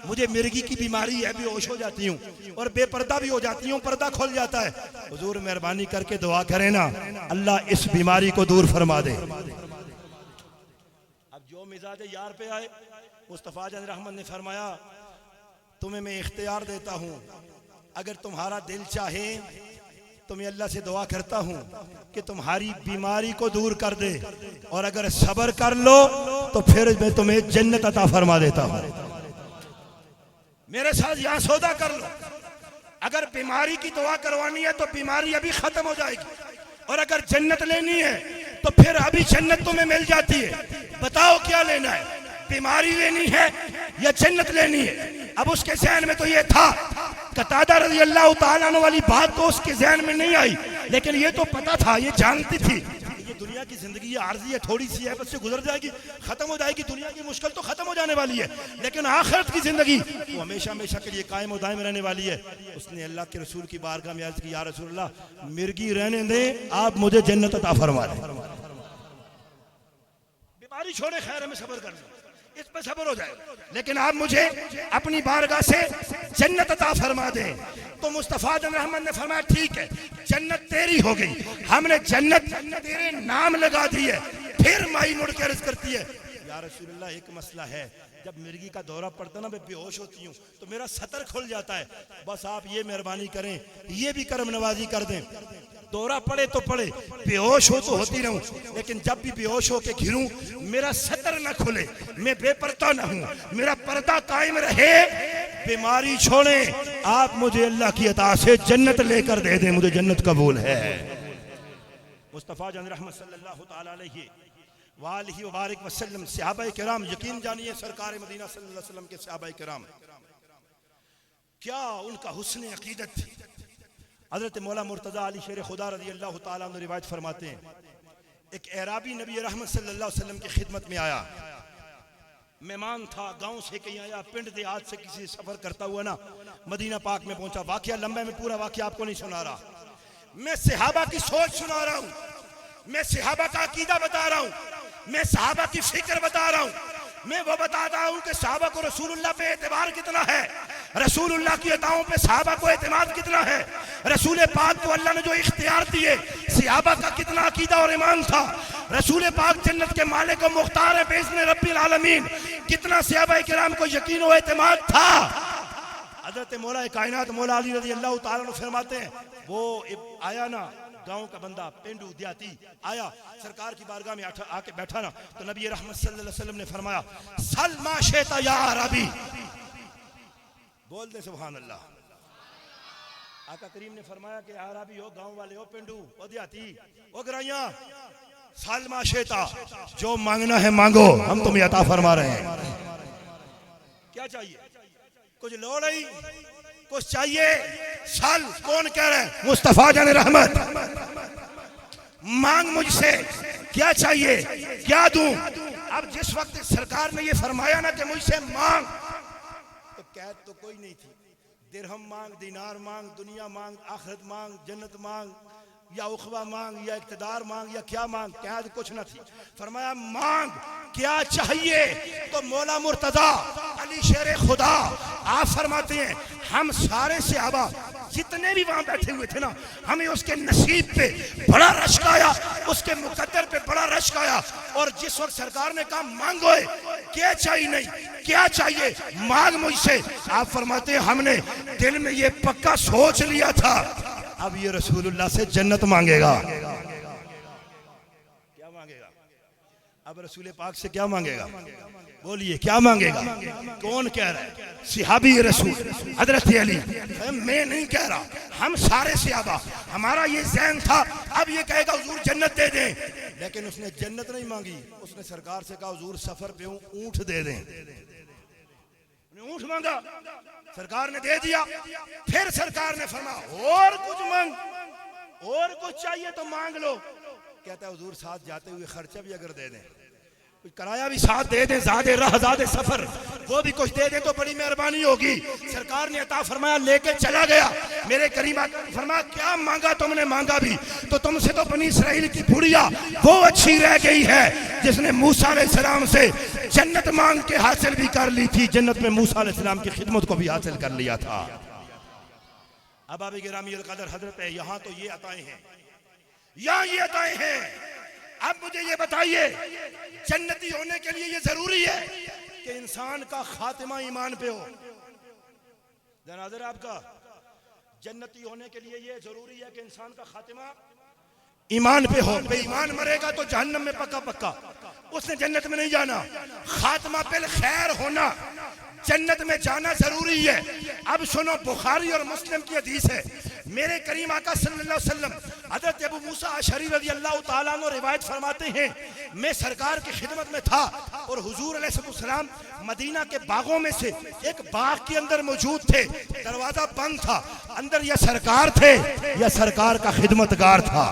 مجھے مرگی کی بیماری ہے، بے ہوش ہو جاتی ہوں اور بے پردہ بھی ہو جاتی ہوں، پردہ کھل جاتا ہے. حضور مہربانی کر کے دعا کریں نا اللہ اس بیماری کو دور فرما دے. اب جو مزاج یار پہ آئے، مصطفیٰ جان رحمت نے فرمایا تمہیں میں اختیار دیتا ہوں، اگر تمہارا دل چاہے تو میں اللہ سے دعا کرتا ہوں کہ تمہاری بیماری کو دور کر دے، اور اگر صبر کر لو تو پھر میں تمہیں جنت عطا فرما دیتا ہوں. میرے ساتھ یہاں سودا کر لو. اگر بیماری کی دعا کروانی ہے تو بیماری ابھی ختم ہو جائے گی، اور اگر جنت لینی ہے تو پھر ابھی جنت تمہیں مل جاتی ہے. بتاؤ کیا لینا ہے، بیماری لینی ہے یا جنت لینی ہے؟ اب اس کے ذہن میں تو یہ تھا، قتادہ رضی اللہ تعالیٰ عنہ والی بات تو اس کے ذہن میں نہیں آئی، لیکن یہ تو پتا تھا، یہ جانتی تھی یہ دنیا کی زندگی عارضی ہے، تھوڑی سی ہے، بس سے گزر جائے گی، ختم ہو جائے گی. دنیا کی مشکل تو ختم ہو جانے والی ہے، لیکن آخرت کی زندگی وہ ہمیشہ ہمیشہ کے لیے قائم و دائم رہنے والی ہے. اس نے اللہ کے رسول کی بارگاہ میں عرض کی یا رسول اللہ مرگی رہنے دیں، آپ مجھے جنت عطا فرما دیں. بیماری چھوڑے، خیر میں صبر کر لوں، اس پہ صبر ہو جائے، لیکن آپ مجھے اپنی بارگاہ سے جنت عطا فرما دیں. تو مصطفیٰ جان رحمت نے فرمایا ٹھیک ہے جنت تیری ہو گئی، ہم نے جنت تیرے نام لگا دی ہے. پھر مائی مڑ کے عرض کرتی ہے یا رسول اللہ ایک مسئلہ ہے، جب مرگی کا دورہ پڑتا نا میں بے ہوش ہوتی ہوں تو میرا سطر کھل جاتا ہے، بس آپ یہ مہربانی کریں، یہ بھی کرم نوازی کر دیں. دورہ پڑے تو پڑے، بے ہوش ہو تو ہوتی رہوں، لیکن جب بھی بے ہوش ہو کے گھروں میرا سطر نہ کھلے، میں بے پردہ نہ ہوں، میرا پردہ قائم رہے. بیماری چھوڑیں، آپ مجھے اللہ کی عطا سے جنت لے کر دے دیں، مجھے جنت قبول ہے. مصطفیٰ جان رحمت صلی اللہ تعالیٰ علیہ وآلہ وبارک وسلم، صحابہ کرام یقین جانیے سرکار مدینہ صلی اللہ علیہ وسلم کے صحابہ کرام کیا ان کا حسن عقیدت تھی. حضرت مولا مرتضی علی شیر خدا رضی اللہ تعالیٰ عنہ روایت فرماتے ہیں ایک اعرابی نبی رحمت صلی اللہ علیہ وسلم کی خدمت میں آیا، مہمان تھا، گاؤں سے کہیں آیا، پنڈ دیہات سے کسی سفر کرتا ہوا نا مدینہ پاک میں پہنچا. واقعہ لمبا، میں پورا واقعہ آپ کو نہیں سنا رہا، میں صحابہ کی سوچ سنا رہا ہوں، میں صحابہ کا عقیدہ بتا رہا ہوں، میں صحابہ کی فکر بتا رہا ہوں. میں وہ بتاتا ہوں کہ صحابہ کو رسول اللہ پہ اعتبار کتنا ہے، رسول اللہ کی عطاؤں پہ صحابہ کو اعتماد کتنا ہے، رسول پاک کو اللہ نے جو اختیار دیے صحابہ کا کتنا عقیدہ اور ایمان تھا، رسول پاک جنت کے مالک و مختار ہے باذن رب العالمین، کتنا صحابہ کرام کو یقین و اعتماد تھا. حضرت مولا کائنات مولا علی رضی اللہ تعالیٰ عنہ فرماتے ہیں وہ آیا نا، گاؤں کا بندہ، پینڈو دیاتی آیا، سرکار کی بارگاہ میں آ کے بیٹھا نا، تو نبی رحمت صلی اللہ علیہ وسلم نے فرمایا سل ما شئت یا عربی، بول دے سبحان اللہ. آقا کریم نے فرمایا کہ عربی ہو، گاؤں والے ہو، پینڈو ہو، دیاتی ہو، گرائیاں، سل ما شئت، جو مانگنا ہے مانگو، ہم تمہیں عطا فرما رہے ہیں. کیا چاہیے؟ کچھ لوڑ نہیں، کچھ چاہیے. سال کون کہہ رہے ہیں؟ مصطفیٰ جان رحمت. مانگ مجھ سے، کیا چاہیے، کیا دوں؟ اب جس وقت سرکار نے یہ فرمایا نا کہ مجھ سے مانگ، تو قید تو کوئی نہیں تھی. درہم مانگ، دینار مانگ، دنیا مانگ، آخرت مانگ، جنت مانگ، یا اخوہ مانگ، یا اقتدار مانگ، یا کیا مانگ، قید کچھ نہ تھی. فرمایا مانگ، کیا چاہیے؟ تو مولا مرتضی علی شیر خدا آپ فرماتے ہیں ہم سارے صحابہ جتنے بھی وہاں بیٹھے ہوئے تھے نا، ہمیں اس کے نصیب پہ بڑا رشک آیا، اس کے مقدر پہ بڑا رشک آیا. اور جس وقت سرکار نے کہا مانگو، کیا چاہیے، نہیں کیا چاہیے، مانگ مجھ سے، آپ فرماتے ہیں ہم نے دل میں یہ پکا سوچ لیا تھا اب یہ رسول اللہ سے جنت مانگے گا. کیا مانگے گا؟ اب رسول پاک سے کیا مانگے گا؟ بولیے کیا مانگے گا؟ کون کہہ رہا ہے؟ صحابی رسول حضرت علی. میں نہیں کہہ رہا، ہم سارے صحابہ ہمارا یہ ذہن تھا اب یہ کہے گا حضور جنت دے دیں، لیکن اس نے جنت نہیں مانگی، اس نے سرکار سے کہا حضور سفر پہ ہوں اونٹ دے دیں. اونٹ مانگا، سرکار نے دے دیا. پھر سرکار نے فرمایا اور کچھ مانگ، اور کچھ چاہیے تو مانگ لو. کہتا ہے حضور ساتھ جاتے ہوئے خرچہ بھی اگر دے دیں، کچھ کرایہ بھی ساتھ دے دیں، زاد راہ زاد سفر وہ بھی کچھ دے دیں تو بڑی مہربانی ہوگی. سرکار نے عطا فرمایا، لے کے چلا گیا. میرے کریم آقا نے فرمایا کیا مانگا تم نے؟ مانگا بھی تو تم سے تو بنی اسرائیل کی بڑھیا وہ اچھی رہ گئی ہے جس نے موسیٰ علیہ السلام سے جنت مانگ کے حاصل بھی کر لی تھی، جنت میں موسیٰ علیہ السلام کی خدمت کو بھی حاصل کر لیا تھا. اب آپ گرامی القدر حضرت ہے، یہاں تو یہ عطائیں ہیں، یہاں یہ عطائیں ہیں. اب مجھے یہ بتائیے جنتی ہونے کے لیے یہ ضروری ہے کہ انسان کا خاتمہ ایمان پہ ہو. ناظر آپ کا جنتی ہونے کے لیے یہ ضروری ہے کہ انسان کا خاتمہ ایمان پہ ہو. بے ایمان مرے گا تو جہنم میں پکا پکا، اس نے جنت میں نہیں جانا. خاتمہ بالخیر ہونا، جنت میں جانا ضروری ہے. اب سنو، بخاری اور مسلم کی حدیث ہے، میرے کریم آقا صلی اللہ علیہ وسلم حضرت ابو موسیٰ اشعری رضی اللہ تعالیٰ عنہ روایت فرماتے ہیں، میں سرکار کی خدمت میں تھا اور حضور علیہ السلام مدینہ کے باغوں میں سے ایک باغ کے اندر موجود تھے. دروازہ بند تھا، اندر یا سرکار تھے یا سرکار کا خدمتگار تھا.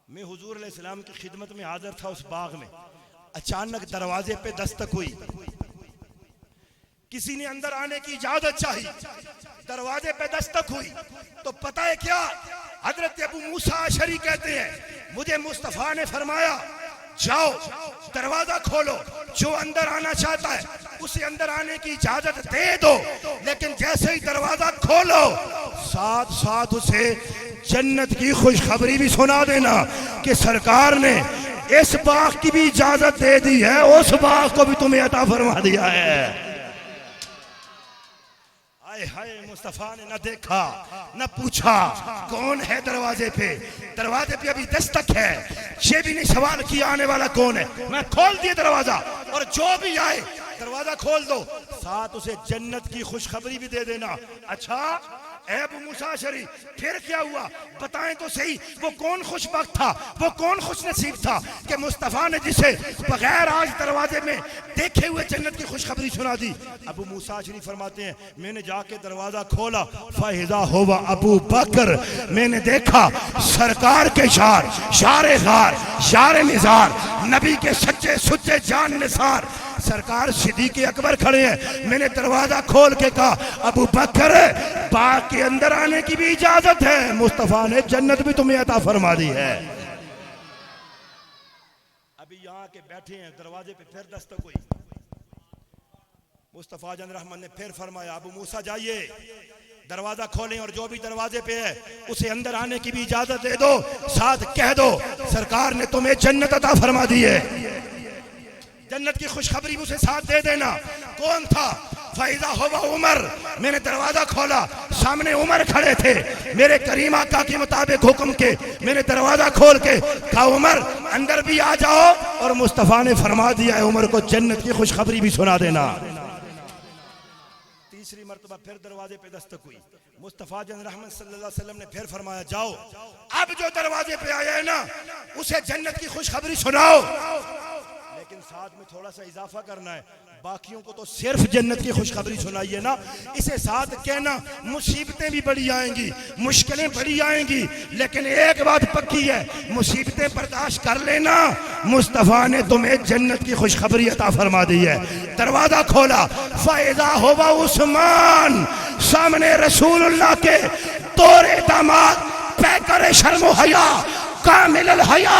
میں حضور علیہ السلام کی خدمت میں حاضر تھا اس باغ میں. اچانک دروازے پہ دستک ہوئی، کسی نے اندر آنے کی اجازت چاہی. دروازے پہ دستک ہوئی تو پتہ ہے کیا؟ حضرت ابو موسیٰ اشعری کہتے ہیں مجھے مصطفیٰ نے فرمایا جاؤ دروازہ کھولو، جو اندر آنا چاہتا ہے اسے اندر آنے کی اجازت دے دو، لیکن جیسے ہی دروازہ کھولو ساتھ ساتھ اسے جنت کی خوشخبری بھی سنا دینا کہ سرکار نے اس باغ کی بھی اجازت دے دی ہے، اس باغ کو بھی تمہیں عطا فرما دیا ہے. ہائے مصطفیٰ نے نہ دیکھا نہ پوچھا کون ہے دروازے پہ. دروازے پہ ابھی دستک ہے، یہ بھی نہیں سوال کیا آنے والا کون ہے. میں کھول دیا دروازہ، اور جو بھی آئے دروازہ کھول دو، ساتھ اسے جنت کی خوشخبری بھی دے دینا. اچھا اے ابو موسیٰ اشعری، پھر کیا ہوا؟ بتائیں تو صحیح، وہ کون خوش بخت تھا، وہ کون خوش نصیب تھا کہ مصطفیٰ نے جسے بغیر آج دروازے میں دیکھے ہوئے جنت کی خوشخبری سنا دی. ابو موسیٰ اشعری فرماتے ہیں میں نے جا کے دروازہ کھولا، فَإِذَا هُوَ ابو بکر، میں نے دیکھا سرکار کے شار غار، شار نثار، نبی کے سچے سچے جان نثار سرکار صدیق اکبر کھڑے ہیں. میں نے دروازہ کھول کے کہا ابو بکر باغ کے اندر آنے کی بھی اجازت ہے، مصطفیٰ نے جنت بھی تمہیں عطا فرما دی ہے. ابھی یہاں کے بیٹھے ہیں، دروازے پہ پھر دستک ہوئی. مصطفیٰ جان رحمت نے پھر فرمایا ابو موسیٰ جائیے دروازہ کھولیں اور جو بھی دروازے پہ ہے اسے اندر آنے کی بھی اجازت دے دو، ساتھ کہہ دو سرکار نے تمہیں جنت عطا فرما دی ہے. جنت کی خوشخبری اسے ساتھ دے دینا. کون تھا؟ فَإِذَا هُوَ عمر. میں نے دروازہ کھولا، سامنے عمر کھڑے تھے. میرے کریم آقا کے مطابق حکم کے میں نے دروازہ کھول کے کہا عمر اندر بھی آ جاؤ، اور مصطفیٰ نے فرما دیا ہے عمر کو جنت کی خوشخبری بھی سنا دینا. تیسری مرتبہ پھر دروازے پہ دستک ہوئی. مصطفیٰ جان رحمت صلی اللہ علیہ وسلم نے پھر فرمایا جاؤ اب جو دروازے پہ آیا ہے نا اسے جنت کی خوشخبری سناؤ، لیکن ساتھ میں تھوڑا سا اضافہ کرنا ہے. باقیوں کو تو صرف جنت کی خوشخبری سنائیے نا، اسے ساتھ کہنا مصیبتیں بھی بڑی آئیں گی، مشکلیں بڑی آئیں گی، لیکن ایک بات پکی ہے مصیبتیں برداشت کر لینا، مصطفیٰ نے تمہیں جنت کی خوشخبری عطا فرما دی ہے. دروازہ کھولا، فَإِذَا هُوَ عثمان، سامنے رسول اللہ کے طور داماد پیکر شرم و حیا، کامل الحیا،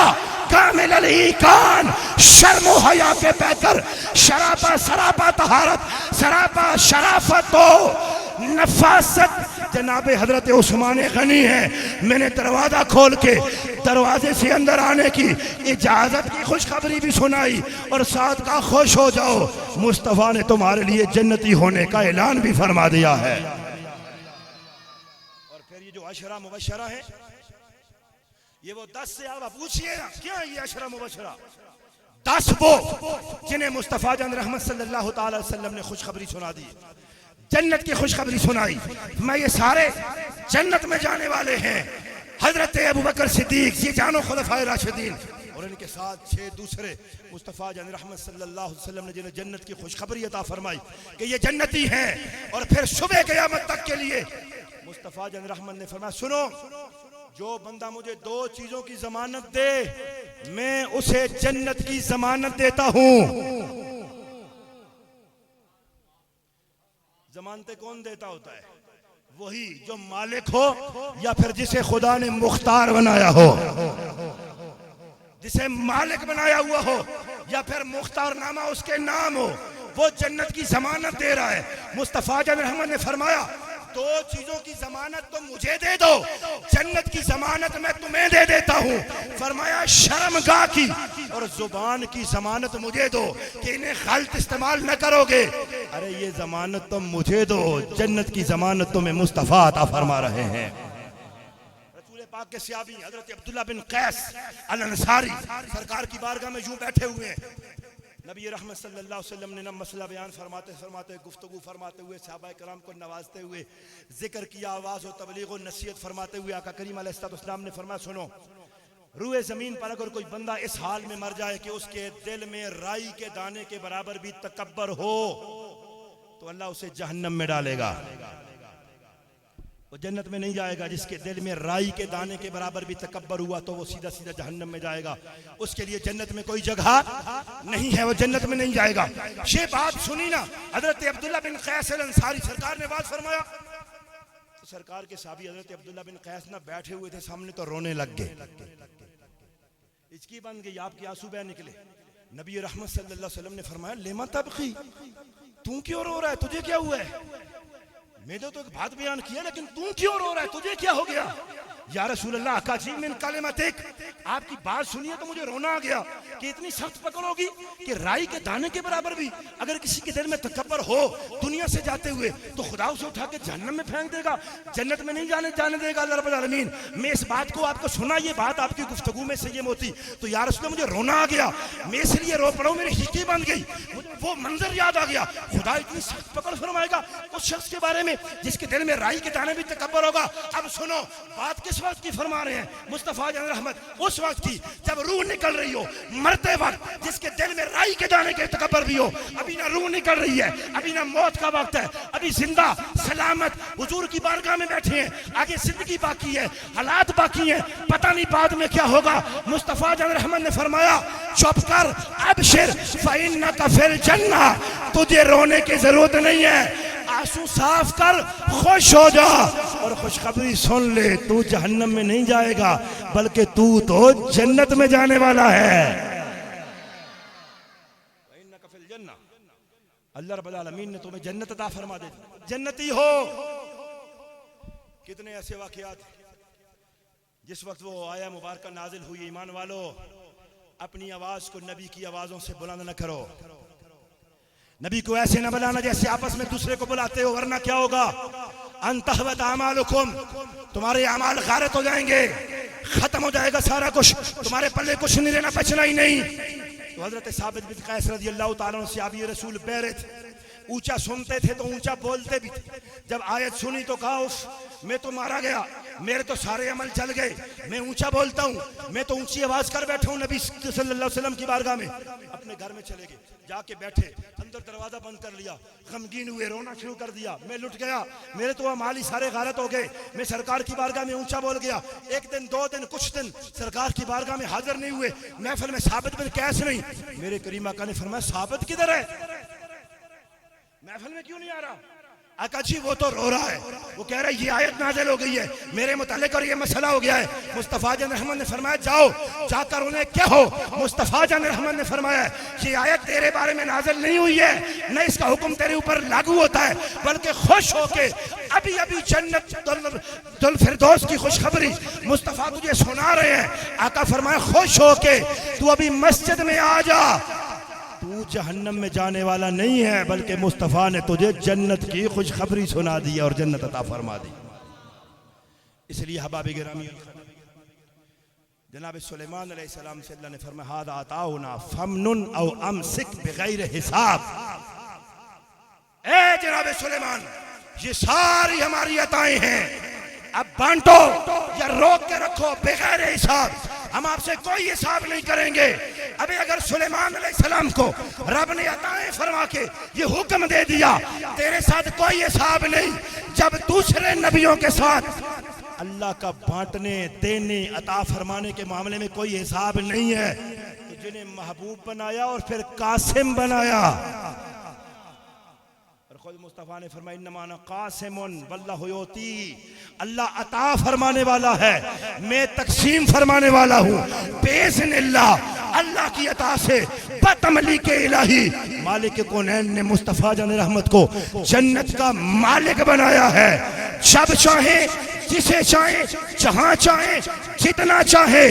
کامل الایقان، شرم و حیا کے پیکر، شراپا سراپا طہارت، سراپا شرافت و نفاست جناب حضرت عثمان غنی ہیں. میں نے دروازہ کھول کے دروازے سے اندر آنے کی اجازت کی خوشخبری بھی سنائی اور ساتھ کا خوش ہو جاؤ مصطفیٰ نے تمہارے لیے جنتی ہونے کا اعلان بھی فرما دیا ہے. عشرہ مبشرہ ہیں؟ یہ وہ 10 سے آپ پوچھئے نا کیا یہ عشرہ مبشرہ؟ 10 وہ جنہیں مصطفیٰ جان رحمت صلی اللہ تعالی وسلم نے خوشخبری سنا دی، جنت کی خوشخبری سنائی، میں یہ سارے جنت میں جانے والے ہیں۔ حضرت ابوبکر صدیق، یہ جانو خلفائے راشدین، اور ان کے ساتھ 6 دوسرے مصطفیٰ جان رحمت صلی اللہ علیہ وسلم نے جنہیں جنت کی خوشخبری عطا فرمائی کہ یہ جنتی ہیں۔ اور پھر صبح قیامت تک کے لیے مصطفیٰ جان رحمت نے فرمایا سنو، جو بندہ مجھے 2 چیزوں کی ضمانت دے میں اسے جنت کی ضمانت دیتا ہوں۔ ضمانتیں کون دیتا ہوتا ہے؟ وہی جو مالک ہو یا پھر جسے خدا نے مختار بنایا ہو، جسے مالک بنایا ہوا ہو یا پھر مختار نامہ اس کے نام ہو، وہ جنت کی ضمانت دے رہا ہے۔ مصطفیٰ جان رحمت نے فرمایا 2 چیزوں کی ضمانت تو مجھے دے دو، جنت کی ضمانت میں تمہیں دے دیتا ہوں۔ فرمایا شرمگاہ کی اور زبان کی ضمانت مجھے دو کہ انہیں غلط استعمال نہ کرو گے۔ ارے یہ ضمانت تم مجھے دو، جنت کی ضمانت تمہیں مصطفیٰ عطا فرما رہے ہیں۔ رسول پاک کے صحابی حضرت عبداللہ بن قیس الانصاری سرکار کی بارگاہ میں یوں بیٹھے ہوئے ہیں، نبی رحمت صلی اللہ علیہ وسلم نے نہ مسئلہ بیان فرماتے گفتگو فرماتے ہوئے صحابہ کرام کو نوازتے ہوئے ذکر کیا، آواز و تبلیغ و نصیحت فرماتے ہوئے آقا کریم علیہ السلام نے فرمایا سنو، روئے زمین پر اگر کوئی بندہ اس حال میں مر جائے کہ اس کے دل میں رائی کے دانے کے برابر بھی تکبر ہو تو اللہ اسے جہنم میں ڈالے گا، وہ جنت میں نہیں جائے گا۔ جس کے دل میں رائی کے دانے کے برابر بھی تکبر ہوا تو وہ سیدھا سیدھا جہنم میں جائے گا، اس کے لیے جنت میں کوئی جگہ نہیں ہے، وہ جنت میں نہیں جائے گا۔ یہ بات سنی نا حضرت عبداللہ بن قیس الانصاری سرکار نے بات فرمایا تو سرکار کے صحابی حضرت عبداللہ بن قیس نہ بیٹھے ہوئے تھے سامنے تو رونے لگ گئے، ہچکی بن گئی، آپ کے آنسو بہ نکلے۔ نبی رحمت صلی اللہ علیہ وسلم نے فرمایا لما تبخی، تو کیوں رو رہا ہے، تجھے کیا ہوا ہے؟ میں نے تو ایک بات بیان کیا لیکن تو کیوں رو رہا ہے، تجھے کیا ہو گیا؟ یا رسول اللہ اکاجی من کلمتک، آپ کی بات سنیے تو مجھے رونا آ گیا کہ اتنی سخت پکڑ ہوگی کہ رائی کے دانے کے برابر بھی اگر کسی کے دل میں تکبر ہو دنیا سے جاتے ہوئے تو خدا اسے اٹھا کے جہنم میں پھینک دے گا، جنت میں نہیں جانے دے گا اللہ رب العالمین۔ میں اس بات کو آپ کو سنا، یہ بات آپ کی گفتگو میں سے یہ موتی تو یا رسول اللہ مجھے رونا آ گیا، میں اس لیے رو پڑا ہوں، میری ہچکی بن گئی، وہ منظر یاد آ گیا۔ خدا اتنی سخت پکڑ فرمائے گا اس شخص کے بارے میں جس کے دل میں رائی کے دانے بھی تکبر ہوگا۔ اب سنو بات کس وقت کی فرما رہے ہیں مصطفیٰ جان رحمت، اس وقت کی جب روح نکل رہی ہو مرتے وقت، جس کے دل میں رائی کے دانے کے تکبر بھی ہو، ابھی نہ روح نکل رہی ہے، ابھی نہ موت کا وقت ہے، ابھی زندہ سلامت حضور کی بارگاہ میں بیٹھے ہیں، آگے زندگی باقی ہے، حالات باقی ہیں، پتہ نہیں بعد میں کیا ہوگا۔ مصطفیٰ جان رحمت نے فرمایا چپ کر، ابشر فإنک فی الجنہ، تجھے رونے کی ضرورت نہیں ہے، آنسو صاف کر، خوش ہو جا اور خوشخبری سن لے، تو جہنم میں نہیں جائے گا بلکہ تو جنت میں جانے والا ہے۔ وَإِنَّكَ فِي الْجَنَّةِ، اللہ رب العالمین نے تمہیں جنت عطا فرما دے، جنتی ہو۔ کتنے ایسے واقعات جس وقت وہ آیا مبارکہ نازل ہوئی، ایمان والو اپنی آواز کو نبی کی آوازوں سے بلند نہ کرو، نبی کو ایسے نہ بلانا جیسے آپس میں دوسرے کو بلاتے ہو، ورنہ کیا ہوگا؟ ان تحبط اعمالکم، تمہارے اعمال غارت ہو جائیں گے، ختم ہو جائے گا سارا کچھ، تمہارے پلے کچھ نہیں رہنا، بچنا ہی نہیں۔ تو حضرت ثابت بن قیس رضی اللہ تعالیٰ عنہ صحابی رسول بہرے تھے، اونچا سنتے تھے تو اونچا بولتے بھی تھے، جب آیت سنی تو کہا اف میں تو مارا گیا، میرے تو سارے عمل چل گئے، میں اونچا بولتا ہوں، میں تو اونچی آواز کر بیٹھا ہوں نبی صلی اللہ علیہ وسلم کی بارگاہ میں۔ اپنے گھر میں چلے گئے، جا کے بیٹھے، اندر دروازہ بند کر لیا، غمگین ہوئے، رونا شروع کر دیا، میں لٹ گیا، میرے تو اعمال ہی سارے غارت ہو گئے، میں سرکار کی بارگاہ میں اونچا بول گیا۔ ایک دن، 2 دن، کچھ دن سرکار کی بارگاہ میں حاضر نہیں ہوئے، محفل میں ثابت بن قیس نہیں، میرے کریم آقا نے فرمایا ثابت کدھر ہے، محفل میں کیوں نہیں آ رہا؟ آقا جی وہ تو رو رہا ہے، وہ کہہ رہا ہے یہ آیت نازل ہو گئی ہے میرے متعلق اور یہ مسئلہ ہو گیا ہے۔ مصطفیٰ جان رحمت نے فرمایا جاؤ، جا کر انہیں کہو۔ مصطفیٰ جان رحمت نے فرمایا یہ آیت تیرے بارے میں نازل نہیں ہوئی ہے، نہ اس کا حکم تیرے اوپر لاگو ہوتا ہے، بلکہ خوش ہو کے ابھی ابھی جنت الفردوس کی خوشخبری مصطفیٰ تجھے سنا رہے ہیں۔ آقا فرمایا خوش ہو کے تو ابھی مسجد میں آ جا، تو جہنم میں جانے والا نہیں ہے بلکہ مصطفیٰ نے تجھے جنت کی خوشخبری سنا دی اور جنت عطا فرما دی۔ اس لیے احباب گرامی جناب سلیمان علیہ السلام سے اللہ نے فرمایا ھذا عطاؤنا فمنن او امسک بغیر حساب. اے جناب سلیمان یہ ساری ہماری عطائیں ہیں، اب بانٹو یا روک کے رکھو بغیر حساب، ہم آپ سے کوئی حساب نہیں کریں گے. ابھی اگر سلیمان علیہ السلام کو رب نے عطائیں فرما کے یہ حکم دے دیا تیرے ساتھ کوئی حساب نہیں، جب دوسرے نبیوں کے ساتھ اللہ کا بانٹنے دینے عطا فرمانے کے معاملے میں کوئی حساب نہیں ہے، تو جنہیں محبوب بنایا اور پھر قاسم بنایا. اور خود مصطفیٰ نے فرمایا انما انا قاسم واللہ یعطی، اللہ عطا فرمانے والا ہے، میں تقسیم فرمانے والا ہوں. باذن اللہ کی عطا سے بتملیک الہی مالک کونین نے مصطفیٰ جان رحمت کو جنت کا مالک بنایا ہے. جب چاہیں، جسے چاہیں، جہاں چاہیں، جتنا چاہیں،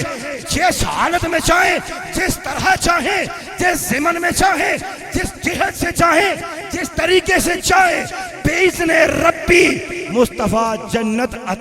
جس حالت میں چاہیں، جس طرح چاہیں، جس ضمن میں چاہیں، جس جہت سے چاہیں، جس طریقے سے چاہیں، باذن ربی مصطفیٰ جنت عطا